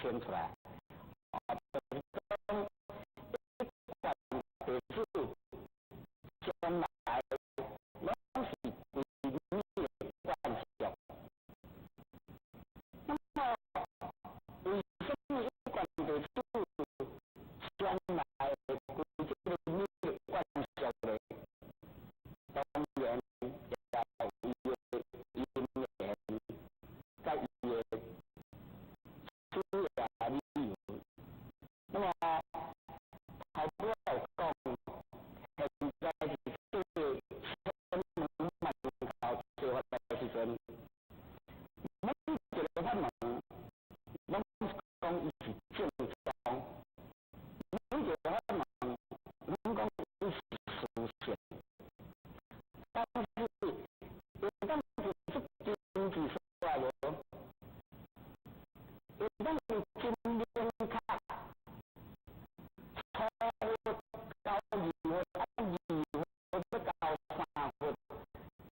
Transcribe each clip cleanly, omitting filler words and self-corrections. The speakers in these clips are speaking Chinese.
牵出来，将来拢是规律的惯性。那么，为什么有关地数将来规律的惯性呢？当然要伊的因缘，甲伊的主要理由。那么，头尾有讲，现在是对天门门口做法的时阵，每一个法门，拢讲伊是正宗，每一个法门，拢讲伊是殊胜。但是，有当是经济出来无？有当是经典卡。到2月，要到3月，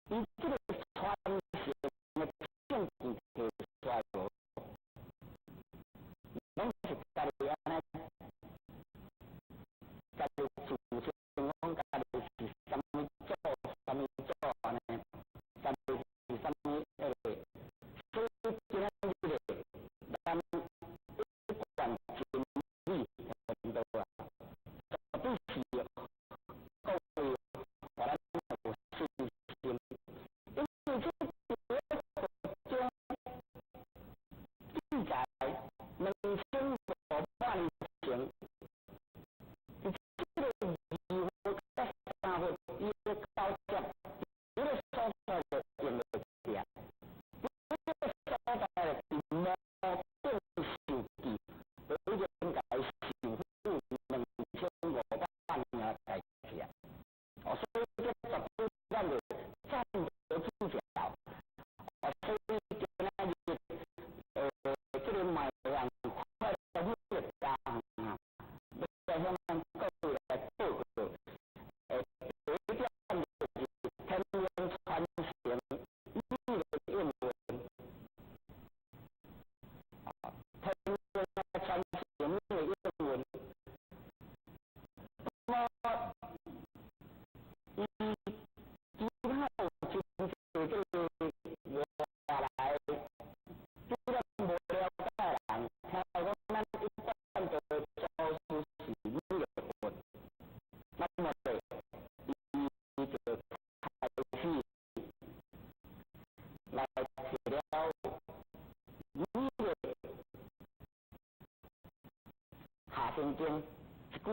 伊这个传承的证据摕出来无？拢是家己安尼，家己自称讲家己是啥物组安尼，家己是啥物所以今仔日咱不管经历很多啊。对是各位，我咱有信心，因为这个国家记载2500年前，这个2月到3月，伊的高点，这个所在的用的点，这个所在的摩定数据，有人来守护2500年的代志啊！所以这绝对咱的战略指标。所以今仔日这个卖人快乐日大啊，要向咱各位来报告。第一点就是天元传承历的英文，天元传承历的英文。那么，伊之后真侪这个外来，虽然无了解人，听讲咱一般的做事是美的，那么咧，伊就开始来摕了美的下生经一句